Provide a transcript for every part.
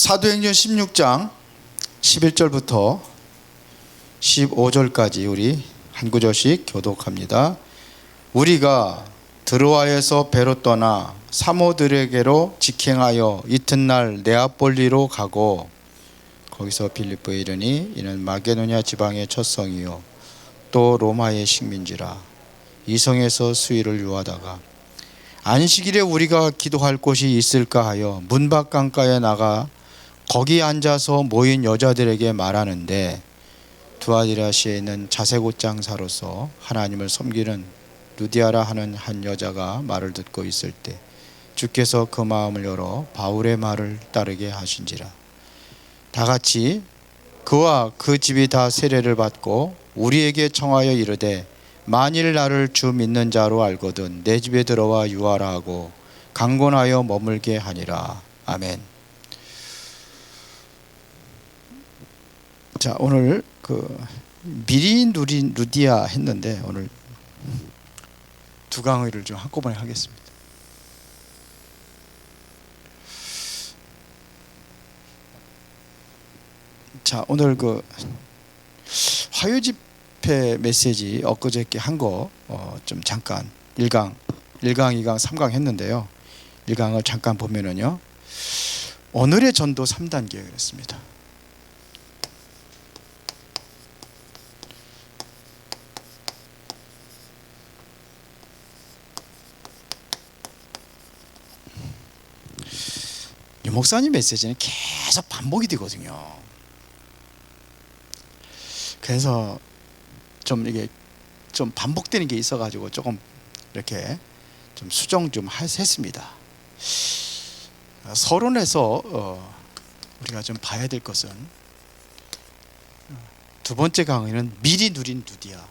사도행전 16장 11절부터 15절까지 우리 한 구절씩 교독합니다. 우리가 드로아에서 배로 떠나 사모들에게로 직행하여 이튿날 네아폴리로 가고 거기서 빌립보에 이르니 이는 마게도냐 지방의 첫 성이요 또 로마의 식민지라. 이 성에서 수일을 유하다가 안식일에 우리가 기도할 곳이 있을까 하여 문밖 강가에 나가 거기 앉아서 모인 여자들에게 말하는데 두아디라시에 있는 자색 장사로서 하나님을 섬기는 루디아라 하는 한 여자가 말을 듣고 있을 때 주께서 그 마음을 열어 바울의 말을 따르게 하신지라. 다 같이 그와 그 집이 다 세례를 받고 우리에게 청하여 이르되 만일 나를 주 믿는 자로 알거든 내 집에 들어와 유하라 하고 강권하여 머물게 하니라. 아멘. 자, 오늘 미리 누린 루디아 했는데 오늘 두 강의를 좀 한꺼번에 하겠습니다. 자, 오늘 화요 집회 메시지 엊그저께 한 거 좀 잠깐 1강, 2강, 3강 했는데요. 1강을 잠깐 보면은요. 오늘의 전도 3단계 그랬습니다. 유 목사님 메시지는 계속 반복이 되거든요. 그래서 좀 이게 좀 반복되는 게 있어가지고 조금 이렇게 좀 수정 좀 했습니다. 서론에서 우리가 좀 봐야 될 것은 두 번째 강의는 미리 누린 루디아.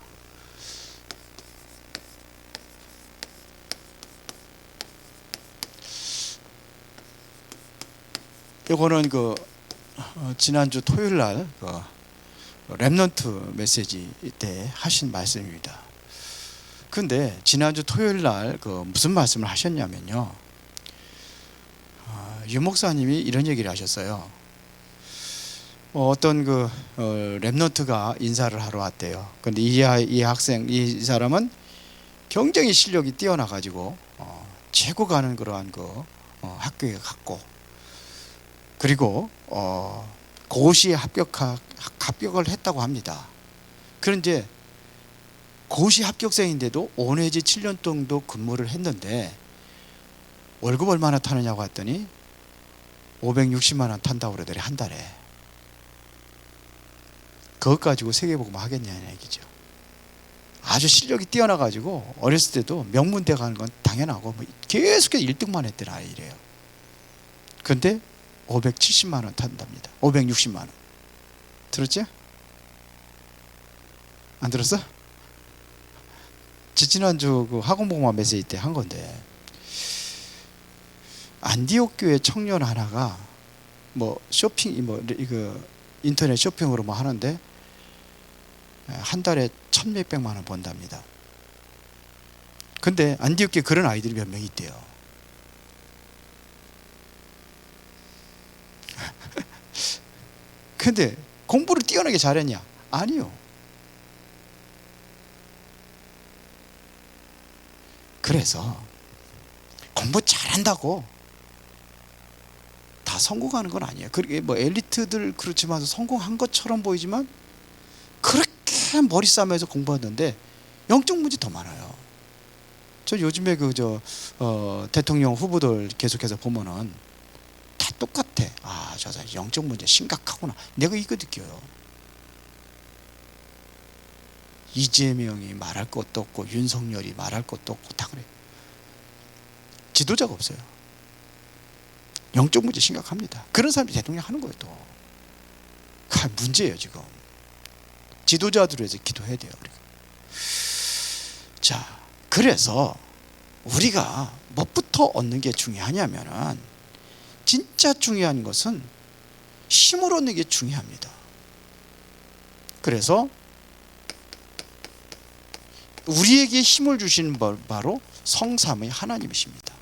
이거는 지난주 토요일 날 렘넌트 메시지 때 하신 말씀입니다. 근데 지난주 토요일 날 무슨 말씀을 하셨냐면요. 유 목사님이 이런 얘기를 하셨어요. 어떤 렘넌트가 인사를 하러 왔대요. 근데 이 학생, 이 사람은 굉장히 실력이 뛰어나 가지고 최고 가는 그러한 학교에 갔고, 그리고 고시에 합격을 했다고 합니다. 그런데 고시 합격생인데도 5 내지 7년 정도 근무를 했는데 월급 얼마나 타느냐고 했더니 560만 원 탄다고 그러더래, 한 달에. 그것 가지고 세계복음 하겠냐는 얘기죠. 아주 실력이 뛰어나가지고 어렸을 때도 명문대 가는 건 당연하고 계속해서 1등만 했던 아이래요. 그런데 570만 원 탄답니다. 560만 원. 들었죠? 안 들었어? 지난주 학원복음화 메시지 때 한 건데, 안디옥 교회 청년 하나가 쇼핑 인터넷 쇼핑으로 하는데 한 달에 1,000몇백만 원 번답니다. 근데 안디옥 교회 그런 아이들이 몇 명 있대요. 근데 공부를 뛰어나게 잘했냐? 아니요. 그래서 공부 잘한다고 다 성공하는 건 아니에요. 그게 엘리트들 그렇지만 성공한 것처럼 보이지만 그렇게 머리 싸매서 공부하는데 영적 문제 더 많아요. 저 요즘에 대통령 후보들 계속해서 보면은 다 똑같아. 저 사람 영적 문제 심각하구나. 내가 이거 느껴요. 이재명이 말할 것도 없고 윤석열이 말할 것도 없고 다 그래. 지도자가 없어요. 영적 문제 심각합니다. 그런 사람이 대통령 하는 거예요. 또 문제예요. 지금 지도자들을 위해서 기도해야 돼요. 우리가. 자, 그래서 우리가 뭐부터 얻는 게 중요하냐면은, 진짜 중요한 것은 힘을 얻는 게 중요합니다. 그래서 우리에게 힘을 주시는 바로 성삼위 하나님이십니다.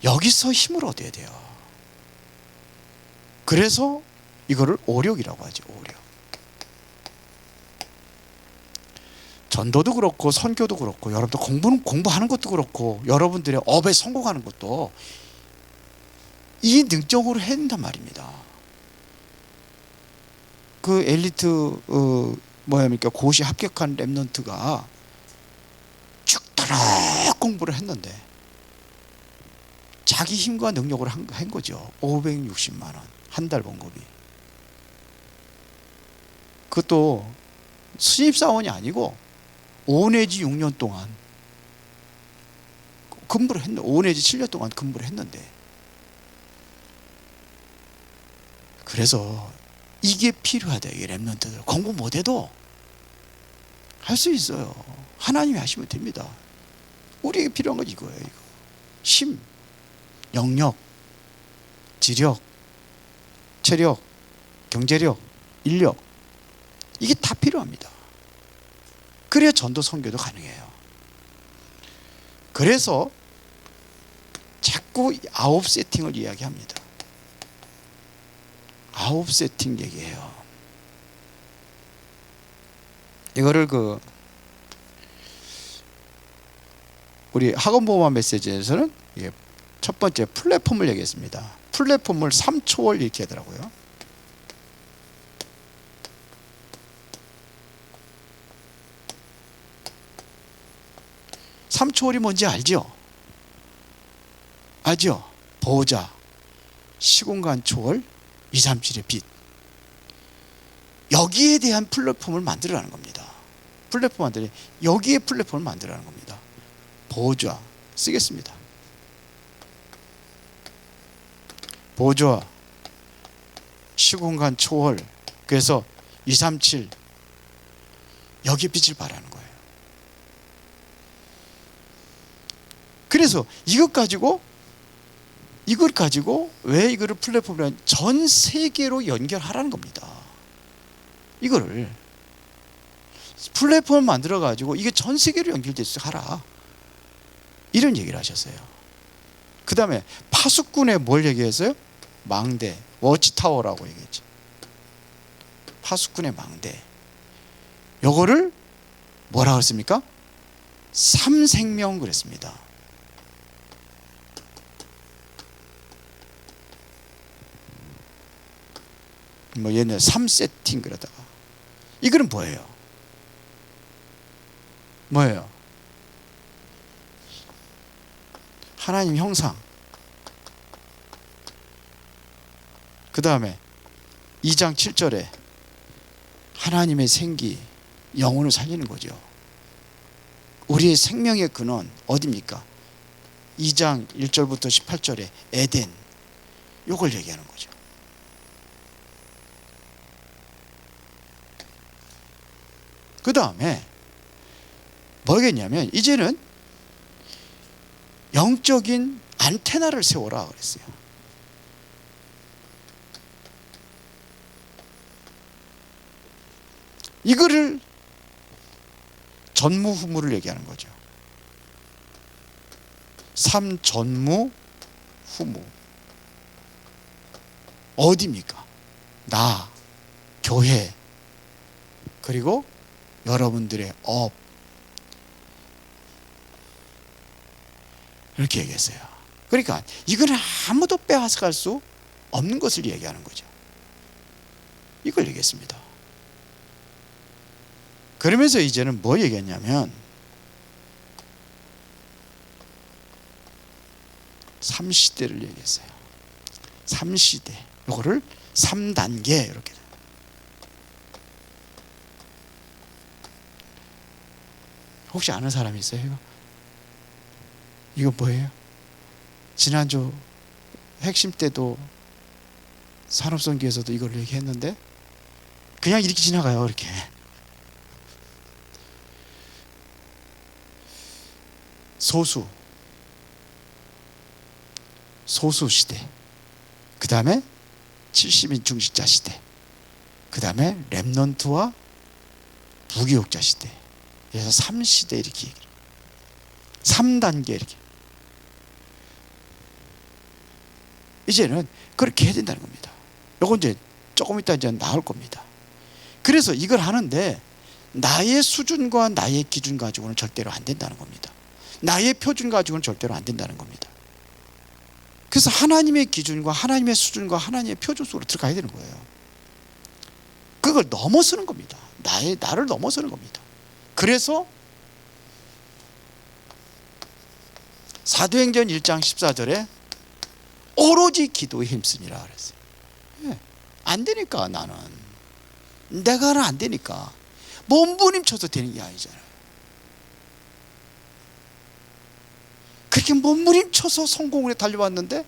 여기서 힘을 얻어야 돼요. 그래서 이거를 오력이라고 하죠. 오력. 전도도 그렇고 선교도 그렇고 여러분들 공부하는 것도 그렇고 여러분들의 업에 성공하는 것도 이 능력으로 해야 된단 말입니다. 그 엘리트 뭐합니까 고시 합격한 랩런트가 죽도록 공부를 했는데 자기 힘과 능력으로 한 거죠. 560만 원 한 달 봉급이. 그것도 신입사원이 아니고 5 내지 6년 동안 근무를 했는데 5 내지 7년 동안 근무를 했는데 그래서 이게 필요하다. 이 랩런트들 공부 못해도 할 수 있어요. 하나님이 하시면 됩니다. 우리에게 필요한 건 이거예요. 이거. 힘, 영역, 지력, 체력, 경제력, 인력 이게 다 필요합니다. 그래야 전도 선교도 가능해요. 그래서 자꾸 9세팅을 이야기합니다. 9세팅 얘기해요. 이거를 우리 학원보호만 메시지에서는 첫 번째 플랫폼을 얘기했습니다. 플랫폼을 3초월 이렇게 하더라고요. 삼초월이 뭔지 알죠? 알죠? 보호자, 시공간 초월, 2, 3, 7의 빛. 여기에 대한 플랫폼을 만들어라는 겁니다. 플랫폼 만들어 여기에 플랫폼을 만들어라는 겁니다. 보호자 쓰겠습니다. 보호자, 시공간 초월. 그래서 2, 3, 7 여기에 빛을 발하는 거예요. 그래서 이걸 가지고 왜 이거를 플랫폼이라 전 세계로 연결하라는 겁니다. 이거를 플랫폼을 만들어 가지고 이게 전 세계로 연결될 수 있게 하라. 이런 얘기를 하셨어요. 그 다음에 파수꾼에 뭘 얘기했어요? 망대, 워치타워라고 얘기했죠. 파수꾼의 망대. 요거를 뭐라고 했습니까? 삼생명 그랬습니다. 뭐 얘는 3세팅 그러다가 이거는 뭐예요? 하나님 형상. 그 다음에 2장 7절에 하나님의 생기, 영혼을 살리는 거죠. 우리의 생명의 근원 어디입니까? 2장 1절부터 18절에 에덴. 요걸 얘기하는 거죠. 그 다음에 뭐겠냐면 이제는 영적인 안테나를 세워라 그랬어요. 이거를 전무후무를 얘기하는 거죠. 삼전무후무. 어디입니까? 나, 교회, 그리고 여러분들의 업. 이렇게 얘기했어요. 그러니까 이건 아무도 빼앗아갈 수 없는 것을 얘기하는 거죠. 이걸 얘기했습니다. 그러면서 이제는 뭐 얘기했냐면 3시대를 얘기했어요. 3시대. 이거를 3단계 이렇게. 혹시 아는 사람 있어요? 이거 뭐예요? 지난주 핵심 때도 산업선교에서도 이걸 얘기했는데 그냥 이렇게 지나가요. 이렇게. 소수 시대. 그 다음에 70인 중직자 시대. 그 다음에 랩넌트와 부교육자 시대. 그래서 3시대 이렇게 얘기해요. 3단계 이렇게. 이제는 그렇게 해야 된다는 겁니다. 요건 이제 조금 이따 이제 나올 겁니다. 그래서 이걸 하는데 나의 수준과 나의 기준 가지고는 절대로 안 된다는 겁니다. 나의 표준 가지고는 절대로 안 된다는 겁니다. 그래서 하나님의 기준과 하나님의 수준과 하나님의 표준 속으로 들어가야 되는 거예요. 그걸 넘어서는 겁니다. 나를 넘어서는 겁니다. 그래서 사도행전 1장 14절에 오로지 기도에 힘쓰니라 그랬어요. 안 되니까 나는 내가는 안 되니까 몸부림쳐서 되는 게 아니잖아요. 그렇게 몸부림쳐서 성공을 해 달려왔는데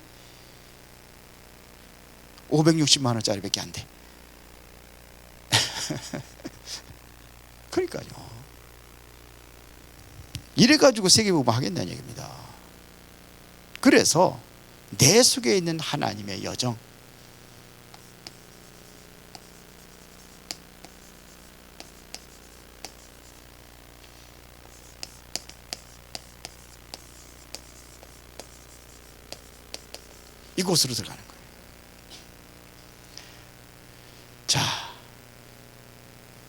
560만 원짜리밖에 안 돼. 그러니까요. 이래가지고 세계복음 하겠다는 얘기입니다. 그래서 내 속에 있는 하나님의 여정, 이곳으로 들어가는 거예요. 자,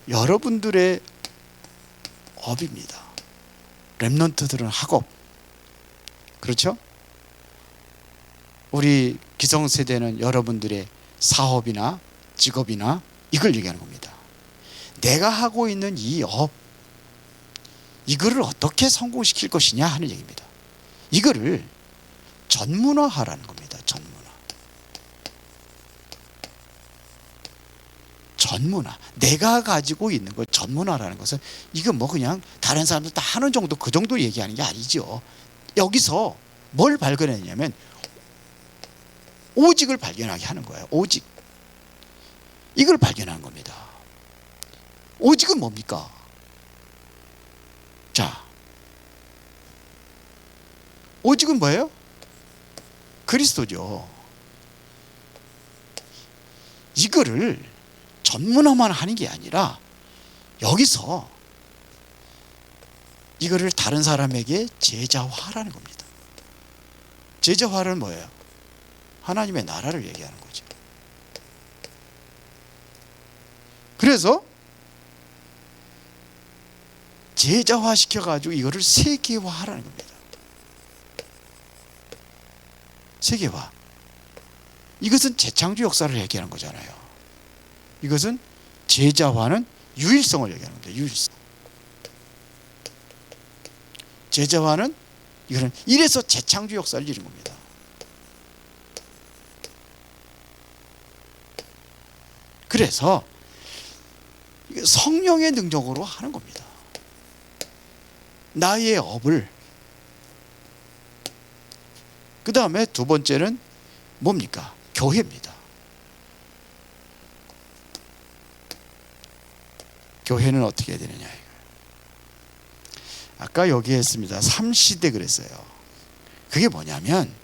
여러분들의 업입니다. 렘넌트들은 학업, 그렇죠? 우리 기성세대는 여러분들의 사업이나 직업이나 이걸 얘기하는 겁니다. 내가 하고 있는 이 업, 이거를 어떻게 성공시킬 것이냐 하는 얘기입니다. 이거를 전문화하라는 겁니다. 전문화. 내가 가지고 있는 걸 전문화라는 것은 이건 뭐 그냥 다른 사람들 다 하는 정도, 그 정도 얘기하는 게 아니죠. 여기서 뭘 발견했냐면 오직을 발견하게 하는 거예요. 오직. 이걸 발견하는 겁니다. 오직은 뭡니까? 자, 오직은 뭐예요? 그리스도죠. 이거를 전문화만 하는 게 아니라 여기서 이거를 다른 사람에게 제자화하라는 겁니다. 제자화는 뭐예요? 하나님의 나라를 얘기하는 거죠. 그래서 제자화 시켜가지고 이거를 세계화하라는 겁니다. 세계화. 이것은 재창조 역사를 얘기하는 거잖아요. 이것은 제자화는 유일성을 얘기하는 겁니다. 유일성. 제자화는 이거는 이래서 재창조 역사를 이룬 겁니다. 그래서 성령의 능력으로 하는 겁니다. 나의 업을. 그 다음에 두 번째는 뭡니까? 교회입니다. 교회는 어떻게 해야 되느냐. 아까 여기 했습니다. 3시대 그랬어요. 그게 뭐냐면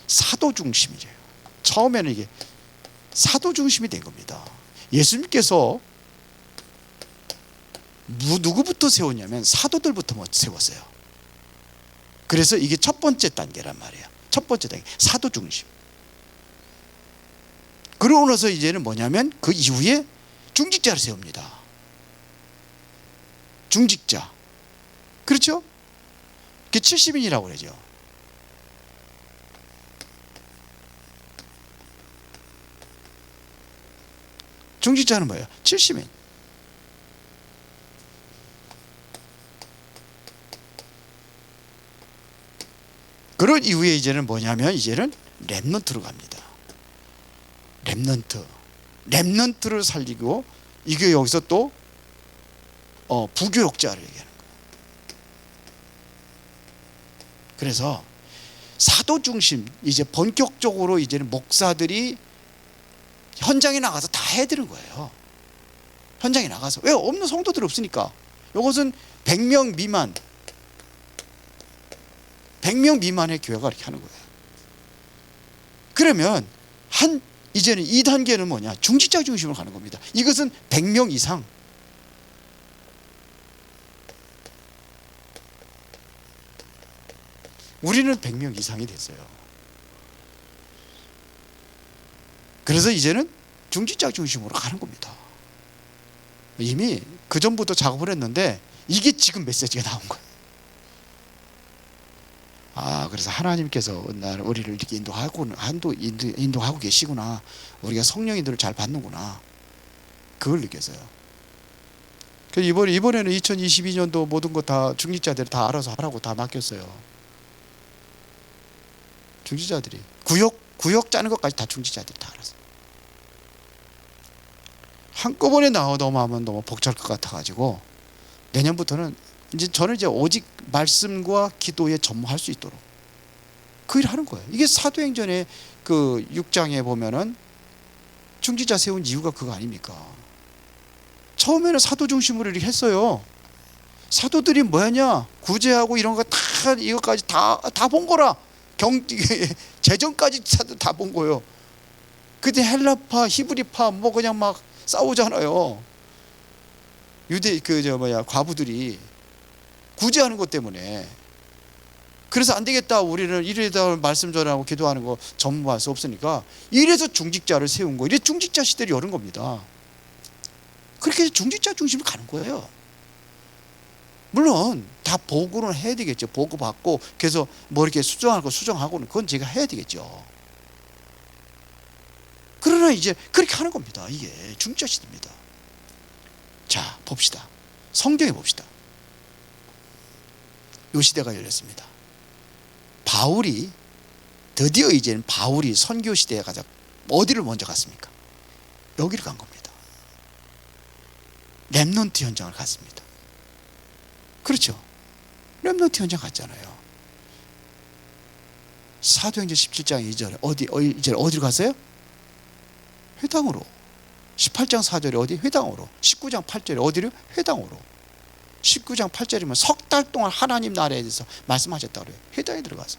사도 중심이래요. 처음에는 이게 사도 중심이 된 겁니다. 예수님께서 누구부터 세웠냐면 사도들부터 세웠어요. 그래서 이게 첫 번째 단계란 말이에요. 첫 번째 단계, 사도 중심. 그러고 나서 이제는 뭐냐면 그 이후에 중직자를 세웁니다. 중직자. 그렇죠? 그게 70인이라고 그러죠. 중직자는 뭐예요? 70인. 그런 이후에 이제는 뭐냐면 이제는 렘넌트로 갑니다. 렘넌트를 살리고 이게 여기서 또 부교역자를 얘기하는 거예요. 그래서 사도 중심, 이제 본격적으로 이제는 목사들이 현장에 나가서 다 해드는 거예요. 현장에 나가서. 왜? 없는 성도들이 없으니까. 이것은 100명 미만, 100명 미만의 교회가 이렇게 하는 거예요. 그러면 이제는 2단계는 뭐냐? 중직자 중심으로 가는 겁니다. 이것은 100명 이상. 우리는 100명 이상이 됐어요. 그래서 이제는 중직자 중심으로 가는 겁니다. 이미 그 전부터 작업을 했는데 이게 지금 메시지가 나온 거예요. 그래서 하나님께서 우리를 이렇게 인도하고 계시구나. 우리가 성령인들을 잘 받는구나. 그걸 느꼈어요. 그래서 이번에는 2022년도 모든 거 다 중직자들이 다 알아서 하라고 다 맡겼어요. 중직자들이 구역 짜는 것까지 다 중직자들이 다 알았어요. 한꺼번에 넘어가면 너무 벅찰 것 같아가지고 내년부터는 저는 오직 말씀과 기도에 전무할 수 있도록 그 일을 하는 거예요. 이게 사도행전의 그 6장에 보면은 중직자 세운 이유가 그거 아닙니까? 처음에는 사도 중심으로 이렇게 했어요. 사도들이 뭐냐? 구제하고 이런 거 다 이것까지 다 본 거라. 재정까지 다 본 거예요. 그때 헬라파, 히브리파 뭐 그냥 막 싸우잖아요. 유대 과부들이 구제하는 것 때문에. 그래서 안 되겠다. 우리는 이래다 말씀 전하고 기도하는 거 전무할 수 없으니까 이래서 중직자를 세운 거예요. 이래 중직자 시대를 여는 겁니다. 그렇게 해서 중직자 중심으로 가는 거예요. 물론 다 보고는 해야 되겠죠. 보고 받고 그래서 뭐 이렇게 수정할 거 수정하고는 그건 제가 해야 되겠죠. 그러나 이제 그렇게 하는 겁니다. 이게 중직자 시대입니다. 자, 봅시다. 성경에 봅시다. 이 시대가 열렸습니다. 드디어 이제는 바울이 선교 시대에 가자. 어디를 먼저 갔습니까? 여기를 간 겁니다. 렘넌트 현장을 갔습니다. 그렇죠? 렘넌트 현장 갔잖아요. 사도행전 17장 2절에 어디로 갔어요? 회당으로. 18장 4절에 어디? 회당으로. 19장 8절에 어디로? 회당으로. 19장 8절이면 석 달 동안 하나님 나라에 대해서 말씀하셨다고 그래요. 회당에 들어가서.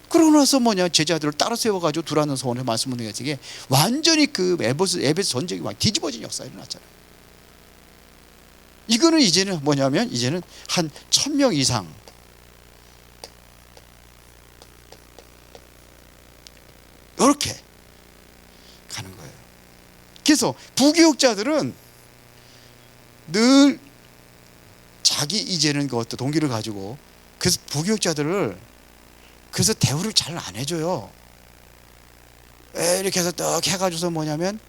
그러고 나서 제자들을 따로 세워가지고 두라는 소원에 말씀을 해가지고 완전히 그 에베소 전쟁이 막 뒤집어진 역사가 일어났잖아요. 이거는 이제는 뭐냐면 이제는 한 1000명 이상 이렇게 가는 거예요. 그래서 부교육자들은 늘 자기 이제는 그것도 동기를 가지고 그래서 부교육자들을 그래서 대우를 잘 안 해줘요. 이렇게 해서 떡 해가지고서 뭐냐면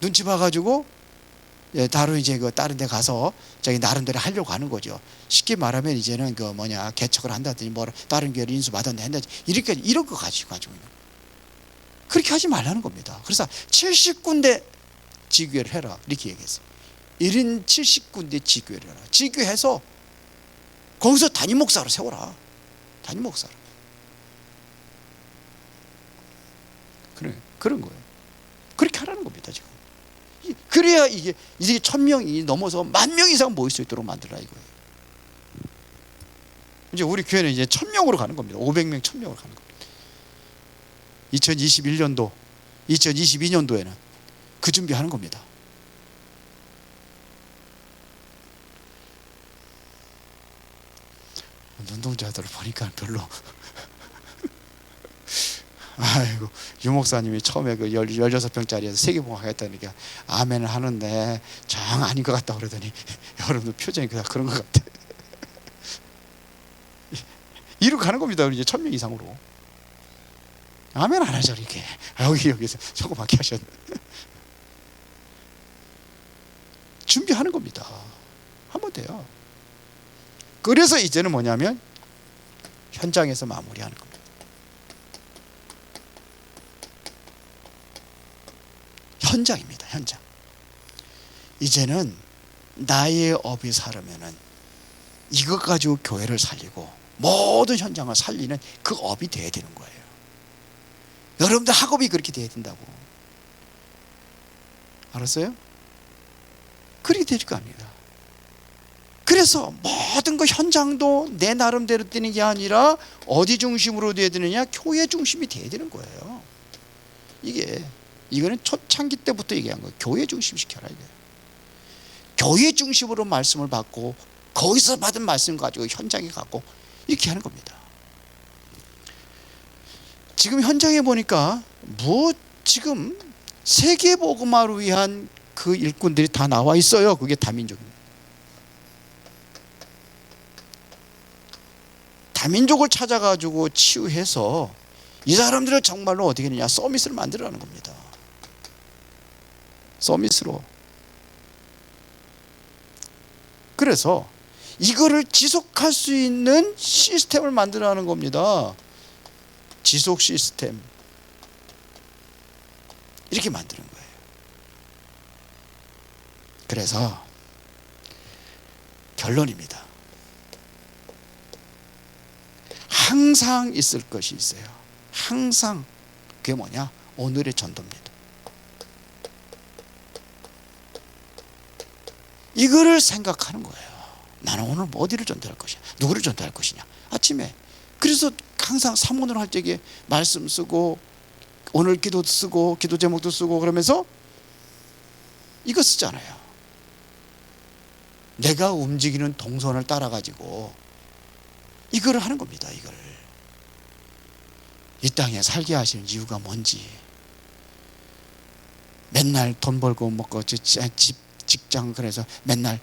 눈치 봐가지고 다른 다른 데 가서 자기 나름대로 하려고 하는 거죠. 쉽게 말하면 이제는 개척을 한다든지 다른 교회를 인수받았다 한다든지 이런 거 가지고 있는. 그렇게 하지 말라는 겁니다. 그래서 70군데 지교회를 해라 이렇게 얘기했어요. 1인 70군데 지교회를 해라. 지교해서 거기서 담임 목사로 세워라. 담임 목사로. 그런 거예요. 그렇게 하라는 겁니다 지금. 그래야 이게 1000명이 넘어서 10,000명 이상 모일 수 있도록 만들라 이거예요. 이제 우리 교회는 이제 1000명으로 가는 겁니다. 500명, 1000명으로 가는 겁니다. 2021년도, 2022년도에는 그 준비하는 겁니다. 운동자들을 보니까 별로 아이고, 유 목사님이 처음에 그 16병짜리에서 세계봉학 하겠다니까 아멘을 하는데 정 아닌 것 같다 그러더니 여러분들 표정이 그런 것 같아. 이리로 가는 겁니다. 이제 1000명 이상으로. 아멘 안 하죠 이렇게. 여기서 조그맣게 하셨네. 준비하는 겁니다. 하면 돼요. 그래서 이제는 뭐냐면 현장에서 마무리하는 겁니다. 현장입니다. 현장. 이제는 나의 업이 살으면은 이것 가지고 교회를 살리고 모든 현장을 살리는 그 업이 돼야 되는 거예요. 여러분들 학업이 그렇게 돼야 된다고. 알았어요? 그렇게 될 거 아닙니다. 그래서 모든 거 현장도 내 나름대로 뛰는 게 아니라 어디 중심으로 돼야 되느냐? 교회 중심이 돼야 되는 거예요. 이거는 초창기 때부터 얘기한 거예요. 교회 중심 시켜라 이거예요. 교회 중심으로 말씀을 받고 거기서 받은 말씀 가지고 현장에 가고 이렇게 하는 겁니다. 지금 현장에 보니까 뭐 지금 세계 복음화를 위한 그 일꾼들이 다 나와 있어요. 그게 다민족입니다. 다민족을 찾아가지고 치유해서 이 사람들을 정말로 어떻게 하느냐, 서밋을 만들어가는 겁니다. 서밋으로. 그래서 이거를 지속할 수 있는 시스템을 만들어가는 겁니다. 지속 시스템. 이렇게 만드는 거예요. 그래서 결론입니다. 항상 있을 것이 있어요. 항상. 그게 뭐냐? 오늘의 전도입니다. 이거를 생각하는 거예요. 나는 오늘 뭐 어디를 전도할 것이냐, 누구를 전도할 것이냐. 아침에. 그래서 항상 사모를 할 적에 말씀 쓰고 오늘 기도 쓰고 기도 제목도 쓰고 그러면서 이거 쓰잖아요. 내가 움직이는 동선을 따라 가지고 이거를 하는 겁니다. 이거를. 이 땅에 살게 하시는 이유가 뭔지. 맨날 돈 벌고 먹고 집 직장 그래서 맨날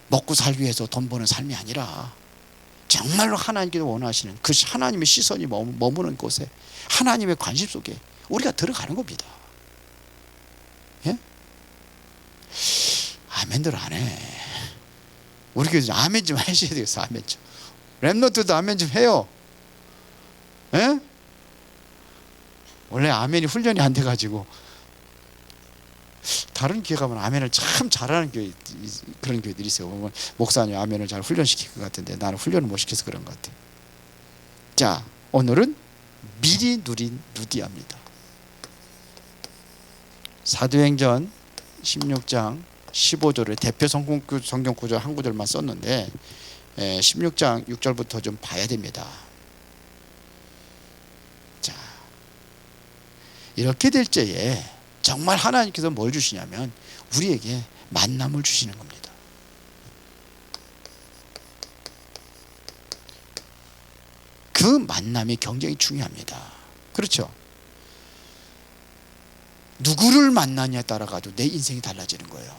먹고 살기 위해서 돈 버는 삶이 아니라 정말로 하나님께서 원하시는 그 하나님의 시선이 머무는 곳에 하나님의 관심 속에 우리가 들어가는 겁니다. 예? 아멘들 안 해. 우리 교회 아멘 좀 하셔야 되겠어. 아멘 좀. 랩노트도 아멘 좀 해요. 예? 원래 아멘이 훈련이 안 돼가지고 다른 교회 가면 아멘을 참 잘하는 교회, 그런 교회들이 있어요. 목사님 아멘을 잘 훈련시킬 것 같은데 나는 훈련을 못 시켜서 그런 것 같아요. 자, 오늘은 미리 누린 루디아입니다. 사도행전 16장 15절의 대표 성경 구절 한 구절만 썼는데 16장 6절부터 좀 봐야 됩니다. 자, 이렇게 될 때에 정말 하나님께서 뭘 주시냐면 우리에게 만남을 주시는 겁니다. 그 만남이 굉장히 중요합니다. 그렇죠? 누구를 만나냐에 따라 가지고 내 인생이 달라지는 거예요.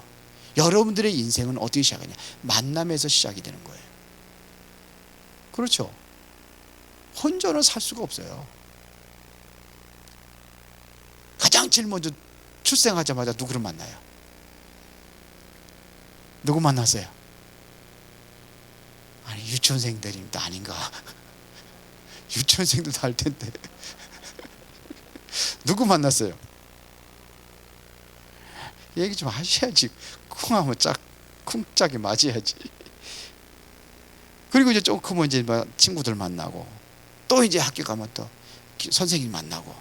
여러분들의 인생은 어떻게 시작하냐? 만남에서 시작이 되는 거예요. 그렇죠? 혼자는 살 수가 없어요. 가장 제일 먼저 출생하자마자 누구를 만나요? 누구 만났어요? 아니 유치원생들입니다. 아닌가? 유치원생도 다 할 텐데 누구 만났어요? 얘기 좀 하셔야지. 쿵하면 쿵짝이 맞아야지. 그리고 이제 좀 크면 이제 친구들 만나고 또 이제 학교 가면 또 선생님 만나고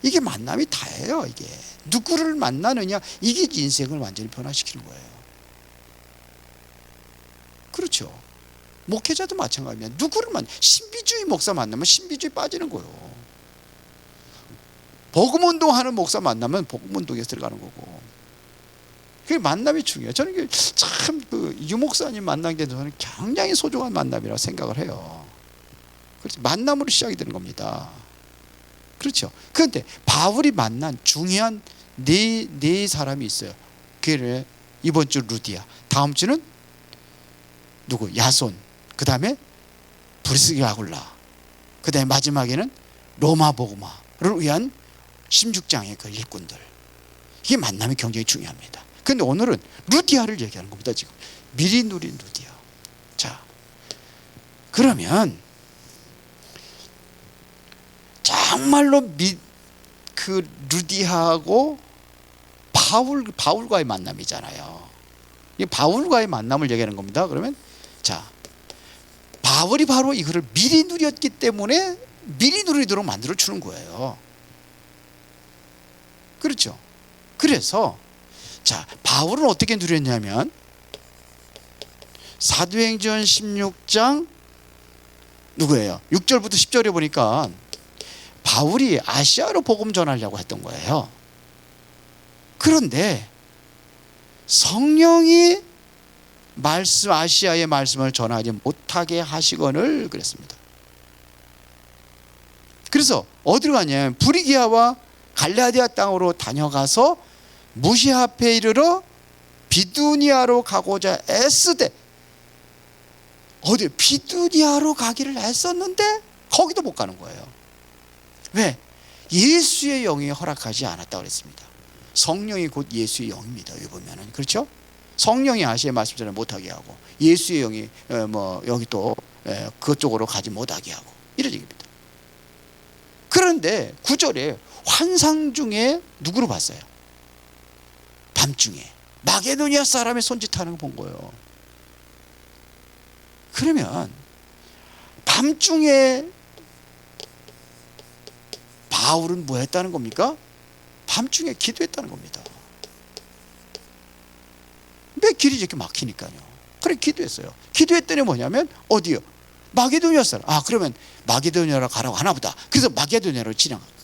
이게 만남이 다예요. 이게 누구를 만나느냐 이게 인생을 완전히 변화시키는 거예요. 그렇죠. 목회자도 마찬가지입니다. 누구를 신비주의 목사 만나면 신비주의 빠지는 거예요. 복음운동하는 목사 만나면 복음운동에 들어가는 거고. 그 만남이 중요해요. 저는 참 그 유목사님 만난 게 저는 굉장히 소중한 만남이라고 생각을 해요. 그렇죠. 만남으로 시작이 되는 겁니다. 그렇죠. 그런데 바울이 만난 중요한 네 사람이 있어요. 그게 이번 주 루디아, 다음 주는 누구? 야손, 그 다음에 브리스기 아굴라, 그 다음에 마지막에는 로마 복음화를 위한 16장의 그 일꾼들. 이게 만남이 굉장히 중요합니다. 그런데 오늘은 루디아를 얘기하는 겁니다. 지금 미리 누린 루디아. 자, 그러면 정말로 그 루디아하고 바울과의 만남이잖아요. 이 바울과의 만남을 얘기하는 겁니다. 그러면 자, 바울이 바로 이거를 미리 누렸기 때문에 미리 누리도록 만들어 주는 거예요. 그렇죠. 그래서 자, 바울은 어떻게 누렸냐면 사도행전 16장 누구예요? 6절부터 10절에 보니까 바울이 아시아로 복음 전하려고 했던 거예요. 그런데 성령이 아시아의 말씀을 전하지 못하게 하시거늘 그랬습니다. 그래서 어디로 가냐면 브리기아와 갈라디아 땅으로 다녀가서 무시아 앞에 이르러 비두니아로 가고자 애쓰되, 어디 비두니아로 가기를 애썼는데 거기도 못 가는 거예요. 왜? 예수의 영이 허락하지 않았다고 그랬습니다. 성령이 곧 예수의 영입니다. 여기 보면은, 그렇죠? 성령이 아시의 말씀처럼 못하게 하고, 예수의 영이 여기 또 그쪽으로 가지 못하게 하고, 이런 얘기입니다. 그런데 9절에 환상 중에 누구를 봤어요? 밤중에 마게도니아 사람의 손짓하는 거 본 거예요. 그러면 밤중에 바울은 뭐 했다는 겁니까? 밤중에 기도했다는 겁니다. 왜 길이 이렇게 막히니까요. 그래 기도했어요. 기도했더니 뭐냐면 어디요? 마게도니아 사람. 그러면 마게도니아로 가라고 하나 보다. 그래서 마게도니아로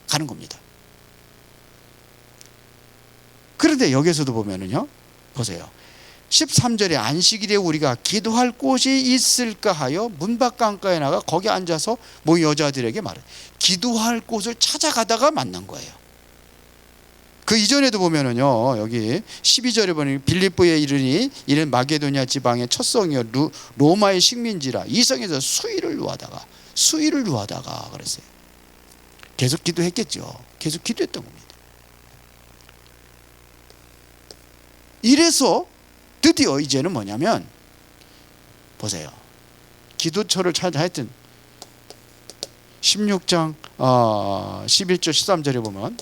가는 겁니다. 그런데 여기서도 보면은요, 보세요. 13절에 안식일에 우리가 기도할 곳이 있을까 하여 문밖 강가에 나가 거기 앉아서 여자들에게 말해. 기도할 곳을 찾아가다가 만난 거예요. 그 이전에도 보면은요, 여기 12절에 보니 빌립보에 이르니 이는 마게도니아 지방의 첫 성이요 로마의 식민지라 이 성에서 수의를 유하다가 그랬어요. 계속 기도했겠죠. 계속 기도했던 겁니다. 이래서 드디어 이제는 뭐냐면, 보세요. 기도처를 찾아, 하여튼 16장 11절 13절에 보면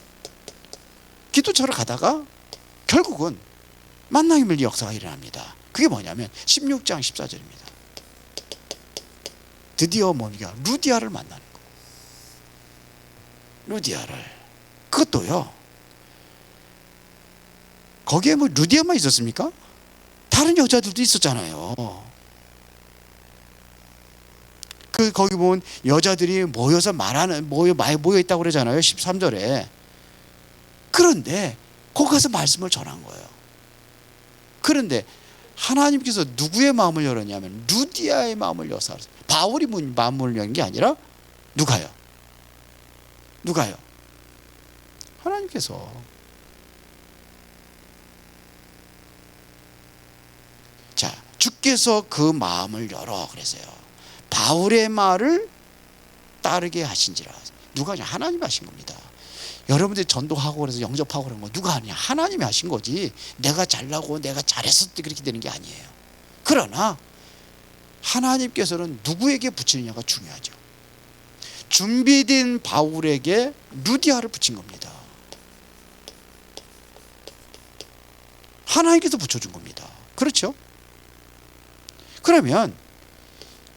기도처를 가다가 결국은 만나기를 역사가 일어납니다. 그게 뭐냐면 16장 14절입니다. 드디어 뭡니까? 루디아를 만나는 거예요. 루디아를. 그것도요, 거기에 루디아만 있었습니까? 다른 여자들도 있었잖아요. 거기 보면 여자들이 모여서 많이 모여 있다고 그러잖아요. 13절에. 그런데 거기 가서 말씀을 전한 거예요. 그런데 하나님께서 누구의 마음을 열었냐면 루디아의 마음을 여서, 바울이 마음을 연 게 아니라 누가요? 하나님께서. 자, 주께서 그 마음을 열어 그랬어요. 바울의 말을 따르게 하신지라. 누가 하냐? 하나님이 하신 겁니다. 여러분들이 전도하고 그래서 영접하고 그런 거 누가 하냐? 하나님이 하신 거지. 내가 잘나고 내가 잘했을 때 그렇게 되는 게 아니에요. 그러나 하나님께서는 누구에게 붙이느냐가 중요하죠. 준비된 바울에게 루디아를 붙인 겁니다. 하나님께서 붙여준 겁니다. 그렇죠? 그러면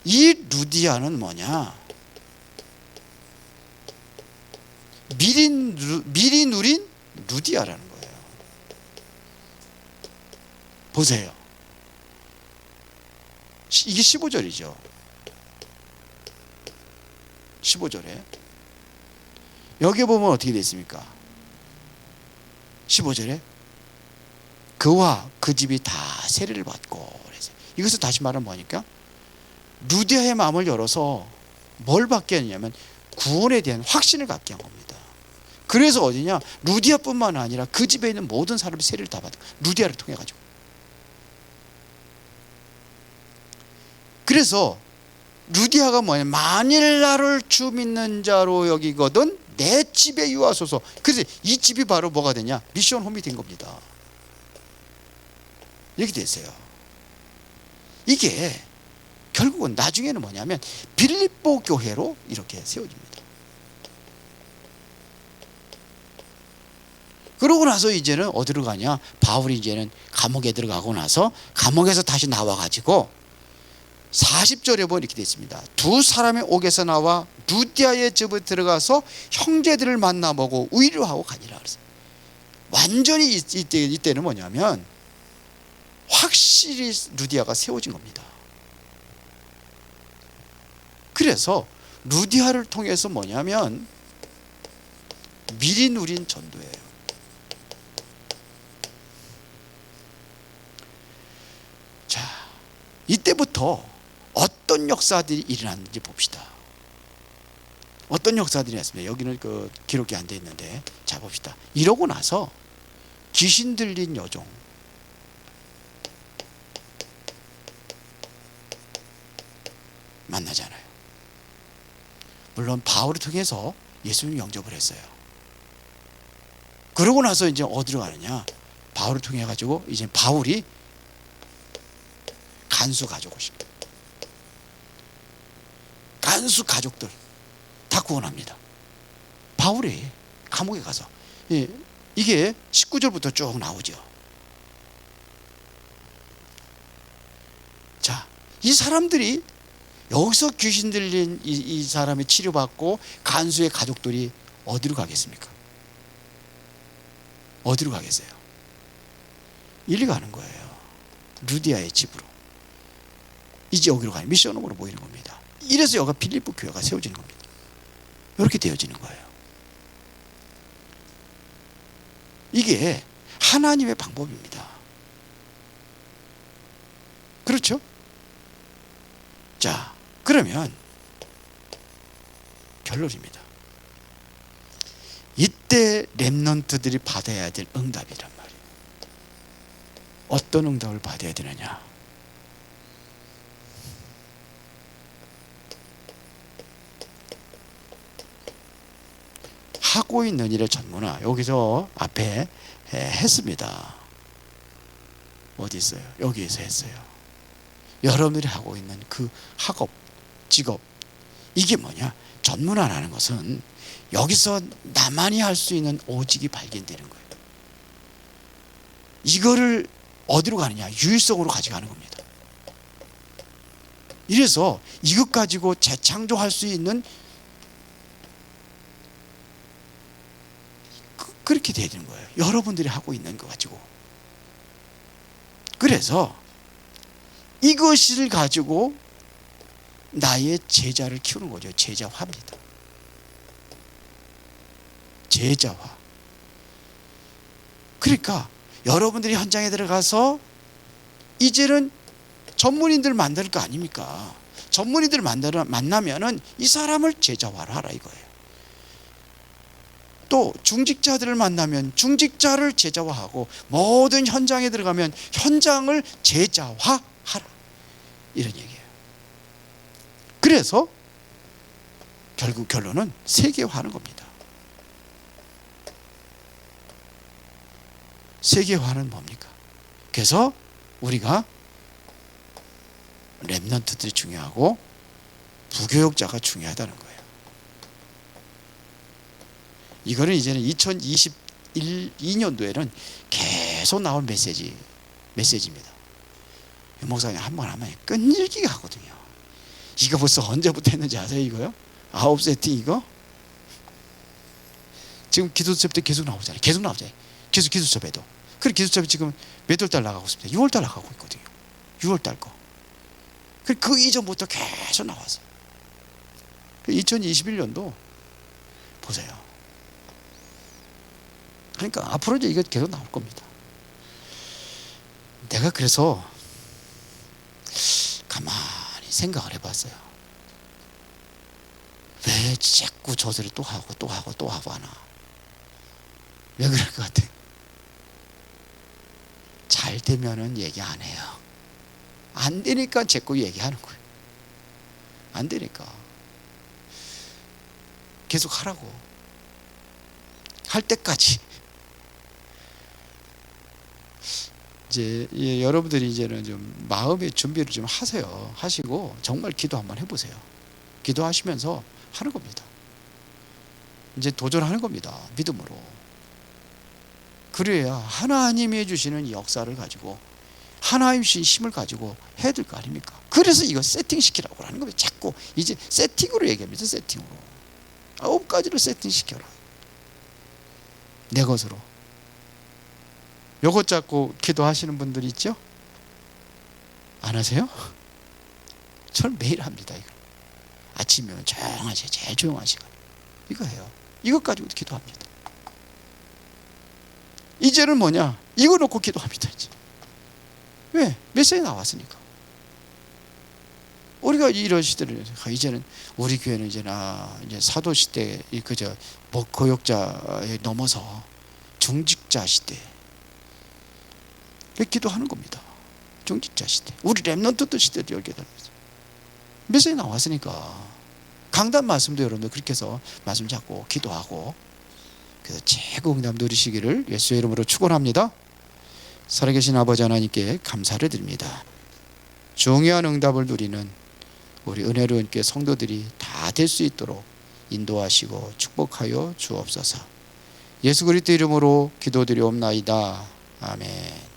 이 루디아는 뭐냐? 미리 누린 루디아라는 거예요. 보세요. 이게 15절이죠. 15절에 여기 보면 어떻게 되어 있습니까? 15절에 그와 그 집이 다 세례를 받고 그래서 이것을 다시 말하면 뭐니까? 루디아의 마음을 열어서 뭘 받게 하냐면 구원에 대한 확신을 갖게 한 겁니다. 그래서 어디냐? 루디아뿐만 아니라 그 집에 있는 모든 사람이 세례를 다 받은 루디아를 통해 가지고. 그래서 루디아가 뭐냐? 만일 나를 주 믿는 자로 여기거든 내 집에 유하소서. 그래서 이 집이 바로 뭐가 되냐? 미션 홈이 된 겁니다. 이렇게 됐어요. 이게 결국은 나중에는 뭐냐면 빌립보 교회로 이렇게 세워집니다. 그러고 나서 이제는 어디로 가냐? 바울이 이제는 감옥에 들어가고 나서 감옥에서 다시 나와가지고 40절에 보면 이렇게 되어 있습니다. 두 사람의 옥에서 나와 루디아의 집에 들어가서 형제들을 만나보고 위로하고 가니라 그랬어요. 완전히 이때는 뭐냐면 확실히 루디아가 세워진 겁니다. 그래서 루디아를 통해서 뭐냐면 미리 누린 전도예요. 자, 이때부터 어떤 역사들이 일어났는지 봅시다. 어떤 역사들이 있습니다. 여기는 그 기록이 안 돼 있는데, 자 봅시다. 이러고 나서 귀신 들린 여종, 만나잖아요. 물론 바울을 통해서 예수님 영접을 했어요. 그러고 나서 이제 어디로 가느냐? 바울을 통해 가지고 이제 바울이 간수 가져오십니다. 간수 가족들 다 구원합니다. 바울이 감옥에 가서, 이게 19절부터 쭉 나오죠. 자, 이 사람들이 여기서 귀신 들린 이 사람이 치료받고 간수의 가족들이 어디로 가겠습니까? 어디로 가겠어요? 이리 가는 거예요. 루디아의 집으로. 이제 여기로 가는 미션홈으로 모이는 겁니다. 이래서 여기가 빌립보 교회가 세워지는 겁니다. 이렇게 되어지는 거예요. 이게 하나님의 방법입니다. 그렇죠? 자, 그러면 결론입니다. 이때 렘넌트들이 받아야 될 응답이란 말이에요. 어떤 응답을 받아야 되느냐? 하고 있는 일의 전문화, 여기서 앞에 했습니다. 어디 있어요? 여기에서 했어요. 여러분들이 하고 있는 그 학업, 직업, 이게 뭐냐? 전문화라는 것은 여기서 나만이 할 수 있는 오직이 발견되는 거예요. 이거를 어디로 가느냐? 유일성으로 가져가는 겁니다. 이래서 이것 가지고 재창조할 수 있는, 그렇게 돼야 되는 거예요. 여러분들이 하고 있는 거 가지고. 그래서 이것을 가지고 나의 제자를 키우는 거죠. 제자화입니다. 제자화. 그러니까 여러분들이 현장에 들어가서 이제는 전문인들 만들 거 아닙니까? 전문인들 만나면은 이 사람을 제자화를 하라 이거예요. 또 중직자들을 만나면 중직자를 제자화하고, 모든 현장에 들어가면 현장을 제자화하라, 이런 얘기예요. 그래서 결국 결론은 세계화하는 겁니다. 세계화는 뭡니까? 그래서 우리가 렘넌트들이 중요하고 부교육자가 중요하다는 거예요. 이거는 이제는 2022년도에는 계속 나올 메시지입니다. 목사님 한 번 하면 끈질기게 하거든요. 이거 벌써 언제부터 했는지 아세요? 이거요? 9세팅 이거? 지금 기도 수업 때 계속 나오잖아요. 계속 기도 수업에도. 그리고 기도 수업이 지금 몇 월달 나가고 있습니다. 6월달 나가고 있거든요. 6월달 거. 그리고 그 이전부터 계속 나왔어요. 2021년도 보세요. 그러니까 앞으로 이제 이거 계속 나올 겁니다. 내가 그래서 가만히 생각을 해봤어요. 왜 자꾸 저 소리 또 하고 하나? 왜 그럴 것 같아? 잘 되면은 얘기 안 해요. 안 되니까 자꾸 얘기하는 거예요. 안 되니까 계속 하라고. 할 때까지. 이제 여러분들이 이제는 좀 마음의 준비를 좀 하세요. 하시고 정말 기도 한번 해보세요. 기도하시면서 하는 겁니다. 이제 도전하는 겁니다. 믿음으로. 그래야 하나님이 해주시는 이 역사를 가지고, 하나님 주신 힘을 가지고 해야 될 거 아닙니까? 그래서 이거 세팅시키라고 하는 겁니다. 자꾸 이제 세팅으로 얘기합니다. 세팅으로. 9가지를 세팅시켜라. 내 것으로. 요것 잡고 기도하시는 분들이 있죠? 안 하세요? 저는 매일 합니다. 이거. 아침이면 조용한 시간, 제일 조용한 시간. 이거 해요. 이것 가지고도 기도합니다. 이제는 뭐냐? 이거 놓고 기도합니다. 이제. 왜? 메시지 나왔으니까. 우리가 이런 시대를 이제는 우리 교회는 이제 이제 사도 시대 그저 거역자에 넘어서 중직자 시대 기도하는 겁니다. 중직자 시대. 우리 렘넌트 시대도 열게 되는 거죠. 메시지 나왔으니까 강단 말씀도 여러분들 그렇게 해서 말씀 잡고 기도하고 그래서 최고 응답 누리시기를 예수의 이름으로 축원합니다. 살아계신 아버지 하나님께 감사를 드립니다. 중요한 응답을 누리는 우리 은혜로운 교회 성도들이 다 될 수 있도록 인도하시고 축복하여 주옵소서. 예수 그리스도 이름으로 기도드리옵나이다. 아멘.